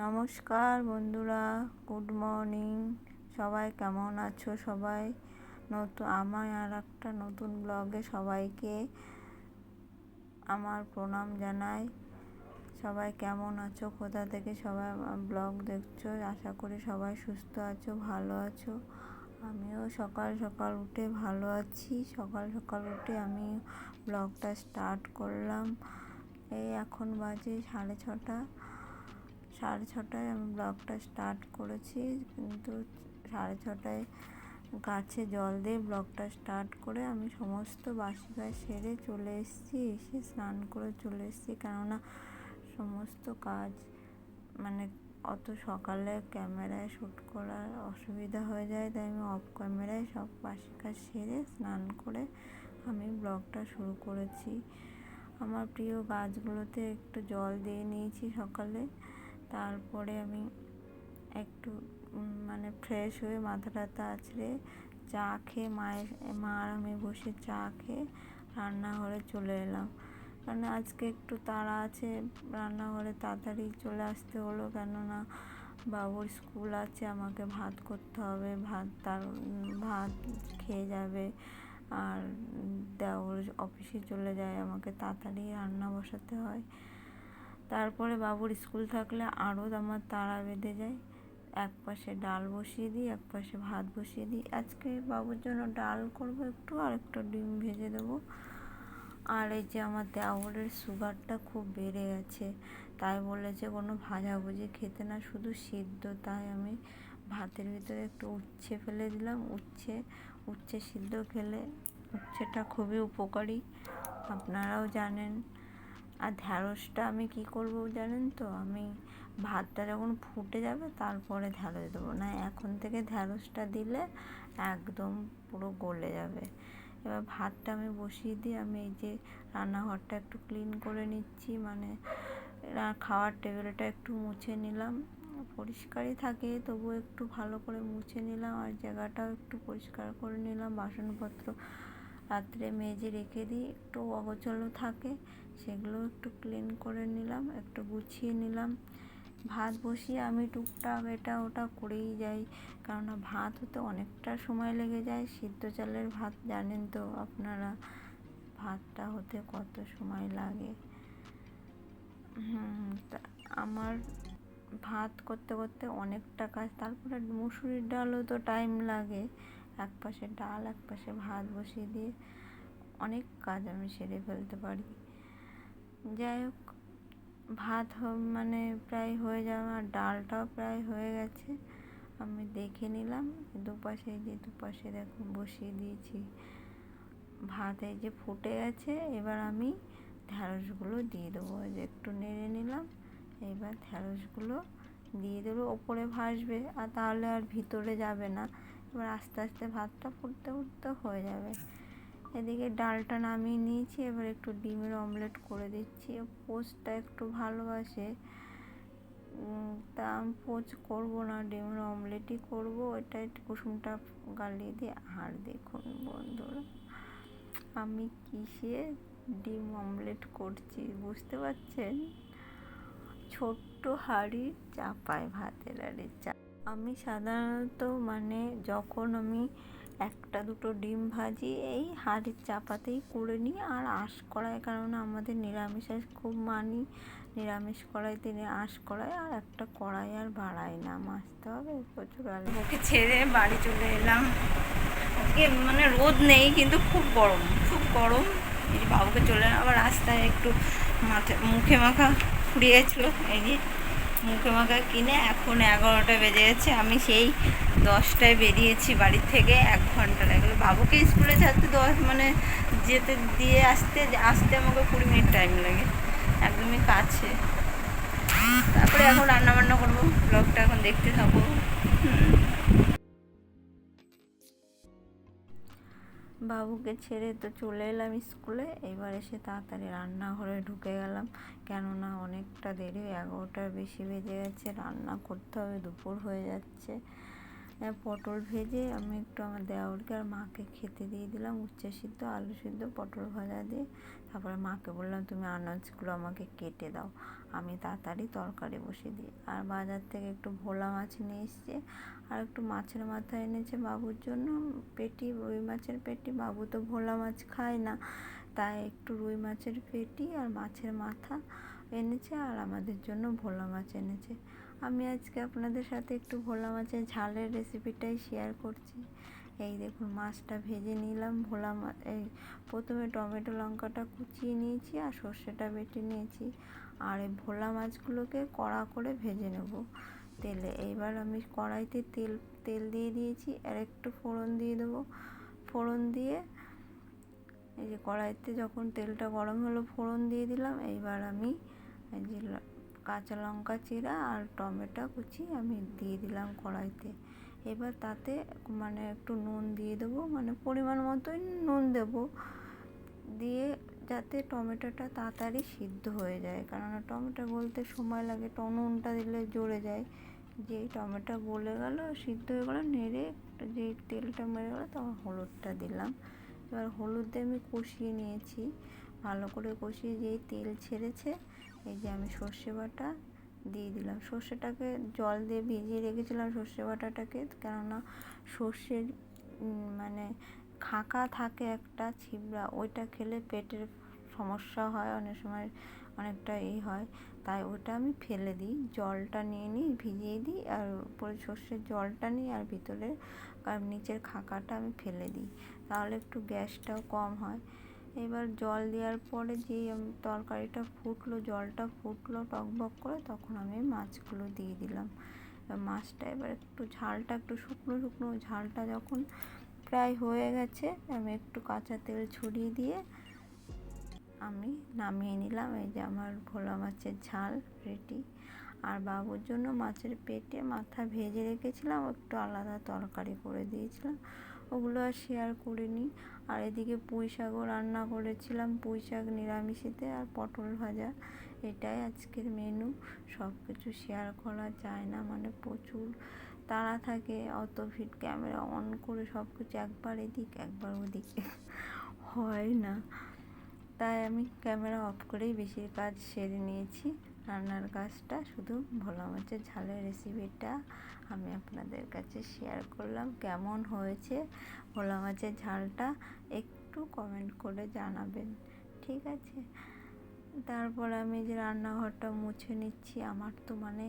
নমস্কার বন্ধুরা, good morning. সবাই কেমন আছো? সবাই আমার আর একটা নতুন ব্লগে সবাইকে আমার প্রণাম জানাই। সবাই কেমন আছো? কোথা থেকে সবাই ব্লগ দেখছো? আশা করি সবাই সুস্থ আছো, ভালো আছো। আমিও সকাল সকাল উঠে ভালো আছি। সকাল সকাল উঠে আমি ব্লগটা স্টার্ট করলাম। এই এখন বাজে 6:30। 6:30 আমি ব্লগটা স্টার্ট করেছি, কিন্তু 6:30 গাছে জল দিয়ে ব্লগটা স্টার্ট করে আমি সমস্ত বাসি কাজ সেরে চলে এসেছি। এসে স্নান করে চলে এসেছি, কেননা সমস্ত কাজ অত সকালে ক্যামেরায় শ্যুট করার অসুবিধা হয়ে যায়, তাই আমি অফ ক্যামেরায় সব বাসি কাজ সেরে স্নান করে আমি ব্লগটা শুরু করেছি। আমার প্রিয় গাছগুলোতে একটু জল দিয়ে নিয়েছি সকালে। তারপরে আমি একটু ফ্রেশ হয়ে মাথা টাথা আছড়ে চা খেয়ে মা আর আমি বসে চা খেয়ে রান্নাঘরে চলে এলাম। কারণ আজকে একটু তাড়া আছে, রান্নাঘরে তাড়াতাড়ি চলে আসতে হলো, কেননা বাবুর স্কুল আছে, আমাকে ভাত করতে হবে। ভাত খেয়ে যাবে, আর দেওর অফিসে চলে যায়, আমাকে তাড়াতাড়ি রান্না বসাতে হয়। তারপরে বাবুর স্কুল থাকলে আরও আমার তাড়া বেঁধে যায়। এক পাশে ডাল বসিয়ে দিই, এক পাশে ভাত বসিয়ে দিই। আজকে বাবুর জন্য ডাল করবো একটু, আর একটা ডিম ভেজে দেবো। আর এই যে আমার দেওরের সুগারটা খুব বেড়ে গেছে, তাই বলেছে কোনো ভাজাভুজি খেতে না, শুধু সিদ্ধ। তাই আমি ভাতের ভিতরে একটু উচ্ছে ফেলে দিলাম। উচ্ছে সিদ্ধ খেলে উচ্ছেটা খুবই উপকারী, আপনারাও জানেন। আর ঢ্যাঁড়সটা আমি কি করব জানেন তো? আমি ভাতটা যখন ফুটে যাবে তারপরে ঢ্যাঁড়স দেবো, না এখন থেকে ঢ্যাঁড়সটা দিলে একদম পুরো গলে যাবে। এবার ভাতটা আমি বসিয়ে দিই। আমি এই যে রান্নাঘরটা একটু ক্লিন করে নিচ্ছি, খাওয়ার টেবিলটা একটু মুছে নিলাম। পরিষ্কারই থাকে, তবু একটু ভালো করে মুছে নিলাম, আর জায়গাটাও একটু পরিষ্কার করে নিলাম। বাসনপত্র রাত্রে মেজে রেখে দিই, একটু অগোছালো থাকে, সেগুলো একটু ক্লিন করে নিলাম, একটু গুছিয়ে নিলাম। ভাত বসিয়ে আমি টুকটাক এটা ওটা করেই যাই, কেননা ভাত হতে অনেকটা সময় লেগে যায়। সিদ্ধ চালের ভাত জানেন তো আপনারা, ভাতটা হতে কত সময় লাগে। আমার ভাত করতে করতে অনেকটা কাজ। তারপরে মুসুরির ডালও তো টাইম লাগে। এক পাশে ডাল, এক পাশে ভাত বসিয়ে দিয়ে অনেক কাজ আমি সেরে ফেলতে পারি। যাই হোক, ভাত প্রায় হয়ে যাওয়া, আর ডালটাও প্রায় হয়ে গেছে। আমি দেখে নিলাম দুপাশে দেখুন বসিয়ে দিয়েছি ভাত, এই যে ফুটে গেছে। এবার আমি ঢ্যাঁড়সগুলো দিয়ে দেবো, যে একটু নেড়ে নিলাম। এবার ঢ্যাঁড়সগুলো দিয়ে দেবো, ওপরে ভাসবে, আর তাহলে আর ভিতরে যাবে না। এবার আস্তে আস্তে ভাতটা ফুটতে ফুটতে হয়ে যাবে। এদিকে ডালটা নামিয়ে নিয়েছি, এবার একটু ডিমের অমলেট করে দিচ্ছি। পোচটা একটু ভালোবাসে, তা আমি পোচ করবো না, ডিমের অমলেটই করবো। এটা একটু কুসুমটা গালিয়ে দিয়ে। আর দেখুন বন্ধুরা, আমি কিসে ডিম অমলেট করছি বুঝতে পারছেন? ছোট্ট হাঁড়ির চাপায় ভাতের হাঁড়ির আমি সাধারণত যখন আমি একটা দুটো ডিম ভাজি এই হাঁড়ির চাপাতেই করে নিই। আর আঁশ কড়াই, কারণ আমাদের নিরামিষ খুব মানি, নিরামিষ কড়াইতে আঁশ কড়াই, আর একটা কড়াই আর বাড়াই না, মাজতে হবে প্রচুর। আলুকে ছেড়ে বাড়ি চলে এলাম। আজকে রোদ নেই, কিন্তু খুব গরম, খুব গরম। এই যে বাবুকে চলে এলাম। আবার রাস্তায় একটু মুখে মাখা ফুরিয়ে গেছিলো, এই যে মুখে মাখা কিনে এখন 11টা বেজে গেছে। আমি সেই 10টায় বেরিয়েছি বাড়ির থেকে, 1 ঘন্টা লাগলো। বাবুকে স্কুলে ছাড়তে যেতে দিয়ে আসতে আমাকে 20 মিনিট টাইম লাগে, একদমই কাছে। তারপরে এখন রান্নাবান্না করবো, ব্লগটা এখন দেখতে থাকবো। বাবুকে ছেড়ে তো চলে এলাম স্কুলে। এবার এসে তাড়াতাড়ি রান্নাঘরে ঢুকে গেলাম, কেননা অনেকটা দেরি, 11টার বেশি বেজে গেছে। রান্না করতে হবে, দুপুর হয়ে যাচ্ছে। পটল ভেজে আমি একটু আমার দেওরকে আর মাকে খেতে দিয়ে দিলাম। উচ্ছে সিদ্ধ, আলু সিদ্ধ, পটল ভাজা দিয়ে তারপরে মাকে বললাম তুমি আনাজগুলো আমাকে কেটে দাও, আমি তাড়াতাড়ি তরকারি বসিয়ে দিই। আর বাজার থেকে একটু ভোলা মাছ নিয়ে এসছে, আর একটু মাছের মাথা এনেছে বাবুর জন্য, পেটি, রুই মাছের পেটি। বাবু তো ভোলা মাছ খায় না, তাই একটু রুই মাছের পেটি আর মাছের মাথা এনেছে, আর আমাদের জন্য ভোলা মাছ এনেছে। আমি আজকে আপনাদের সাথে একটু ভোলা মাছের ঝালের রেসিপিটাই শেয়ার করছি। এই দেখুন, মাছটা ভেজে নিলাম। ভোলা মাছ, এই প্রথমে টমেটো লঙ্কাটা কুচিয়ে নিয়েছি আর সর্ষেটা বেটে নিয়েছি, আর এই ভোলা মাছগুলোকে কড়া করে ভেজে নেব তেলে। এইবার আমি কড়াইতে তেল দিয়ে দিয়েছি, আর একটু ফোড়ন দিয়ে দেবো। ফোড়ন দিয়ে এই যে কড়াইতে যখন তেলটা গরম হলো, ফোড়ন দিয়ে দিলাম। এইবার আমি এই যে কাঁচা লঙ্কা চিরা আর টমেটো কুচি আমি দিয়ে দিলাম কড়াইতে। এবার তাতে মানে একটু নুন দিয়ে দেবো, মানে পরিমাণ মতোই নুন দেবো, দিয়ে যাতে টমেটোটা তাড়াতাড়ি সিদ্ধ হয়ে যায়, কেননা টমেটো গলতে সময় লাগে, নুনটা দিলে জ্বরে যায়। যেই টমেটো গলে গেল, সিদ্ধ হয়ে গেলো, নেড়ে যেই তেলটা মেরে গেলো, তখন হলুদটা দিলাম। এবার হলুদ দিয়ে আমি কষিয়ে নিয়েছি, ভালো করে কষিয়ে যেই তেল ছেড়েছে, এই যে আমি সর্ষে বাটা দিয়ে দিলাম। সর্ষেটাকে জল দিয়ে ভিজিয়ে রেখেছিলাম সর্ষে বাটাটাকে, কেননা সর্ষের মানে খাঁকা থাকে একটা ছিবড়া, ওইটা খেলে পেটের সমস্যা হয়, অনেক সময় অনেকটা হয়, তাই ওটা আমি ফেলে দিই, জলটা নিয়ে নিই, ভিজিয়ে দিই, আর উপরে সর্ষের জলটা নিই, আর ভিতরে নিচের খাঁকাটা আমি ফেলে দিই, তাহলে একটু গ্যাসটাও কম হয়। এবার জল দেওয়ার পরে যেই তরকারিটা ফুটলো, জলটা ফুটলো টকবক করে, তখন আমি মাছগুলো দিয়ে দিলাম। মাছটা এবার একটু ঝালটা একটু শুকনো শুকনো, ঝালটা যখন প্রায় হয়ে গেছে, আমি একটু কাঁচা তেল ছড়িয়ে দিয়ে আমি নামিয়ে নিলাম। এই যে আমার ভোলা মাছের ঝাল রেডি। আর বাবুর জন্য মাছের পেটে মাথা ভেজে রেখেছিলাম, একটু আলাদা তরকারি করে দিয়েছিলাম, ওগুলো আর শেয়ার করিনি। আর এদিকে পুঁই শাকও রান্না করেছিলাম, পুঁই শাক নিরামিষেতে, আর পটল ভাজা। এটাই আজকের মেনু। সব কিছু শেয়ার করা যায় না, মানে প্রচুর তাড়া থাকে, অত ক্যামেরা অন করে সব কিছু একবার এদিক একবার ওদিকে হয় না, তাই আমি ক্যামেরা অফ করেই বেশি কাজ সেরে নিয়েছি। রান্নার কাজটা শুধু ভোলা মাছের ঝালের রেসিপিটা আমি আপনাদের কাছে শেয়ার করলাম। কেমন হয়েছে ভোলা মাছের ঝালটা একটু কমেন্ট করে জানাবেন, ঠিক আছে? তারপর আমি যে রান্নাঘরটা মুছে নিচ্ছি। আমার তো মানে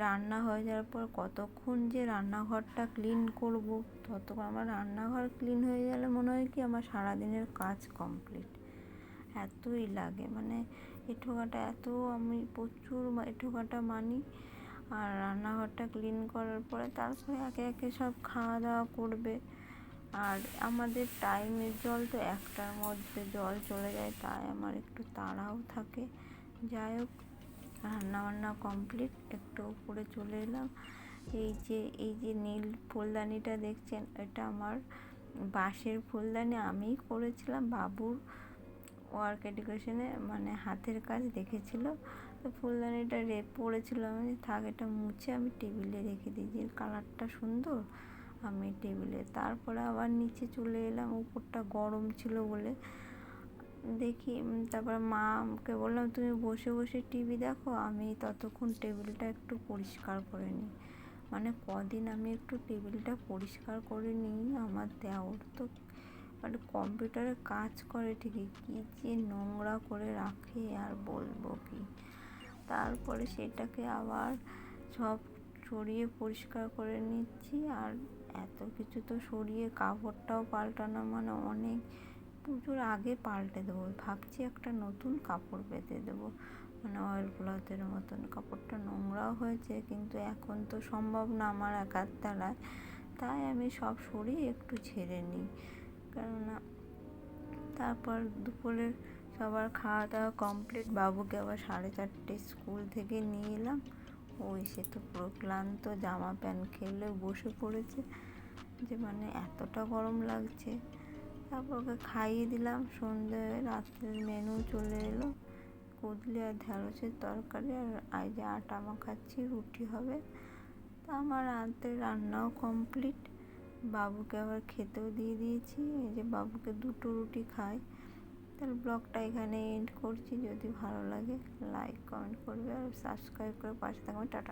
রান্না হয়ে যাওয়ার পর কতক্ষণ যে রান্নাঘরটা ক্লিন করব, ততক্ষণ আমার রান্নাঘর ক্লিন হয়ে গেলে মনে হয় কি আমার সারাদিনের কাজ কমপ্লিট, এতই লাগে। মানে এঁঠোকাটা এত, আমি প্রচুর এঁঠোকাটা মানি। আর রান্নাঘরটা ক্লিন করার পরে তারপরে একে একে সব খাওয়া দাওয়া করবে। আর আমাদের টাইমের জল তো 1টার মধ্যে জল চলে যায়, তাই আমার একটু তাড়াও থাকে। যাই হোক, রান্নাবান্না কমপ্লিট, একটু উপরে চলে এলাম। এই যে নীল ফুলদানিটা দেখছেন, এটা আমার বাঁশের ফুলদানি, আমিই করেছিলাম। বাবুর ওয়ার্ক এডুকেশনে মানে হাতের কাজ দেখেছিল, তো ফুলদানিটা পড়েছিল, আমি থাক এটা মুছে আমি টেবিলে রেখে দিই, যে কালারটা সুন্দর, আমি টেবিলে। তারপরে আবার নিচে চলে এলাম, উপরটা গরম ছিল বলে দেখি। তারপর মাকে বললাম তুমি বসে বসে টিভি দেখো, আমি ততক্ষণ টেবিলটা একটু পরিষ্কার করে নিই। মানে কদিন আমি একটু টেবিলটা পরিষ্কার করে নিই। আমার দেওর তো মানে কম্পিউটারে কাজ করে ঠিকই, কী যে নোংরা করে রাখে আর বলবো কি। তারপরে সেটাকে আবার সব সরিয়ে পরিষ্কার করে নিচ্ছি। আর এত কিছু তো সরিয়ে কাপড়টাও পাল্টানো, মানে অনেক পুজোর আগে পাল্টে দেবো ভাবছি, একটা নতুন কাপড় পেতে দেবো, মানে অয়েল ক্লথের মতন। কাপড়টা নোংরাও হয়েছে, কিন্তু এখন তো সম্ভব না আমার একার দ্বারায়, তাই আমি সব সরিয়ে একটু ঝেড়ে নিই, কেননা তারপর দুপুরের সবার খাওয়া দাওয়া কমপ্লিট। বাবুকে আবার 4:30 স্কুল থেকে নিয়ে এলাম, ও এসে তো পুরো ক্লান্ত, জামা প্যান্ট খেলে বসে পড়েছে, যে মানে এতটা গরম লাগছে। তারপর ওকে খাইয়ে দিলাম। সন্ধে রাত্রের মেনু চলে এলো, কুদলি আর ঢ্যাঁড়সের তরকারি, আর যে আটা মাখাচ্ছি, রুটি হবে। তা আমার রাতের রান্নাও কমপ্লিট। বাবুকে আবার খেতেও দিয়ে দিয়েছি, এই যে বাবুকে 2টো রুটি খায়, তো তাহলে ব্লগটা এখানে এন্ড করছি। যদি ভালো লাগে লাইক কমেন্ট করবে আর সাবস্ক্রাইব করে পাশে থাকবে। টাটা।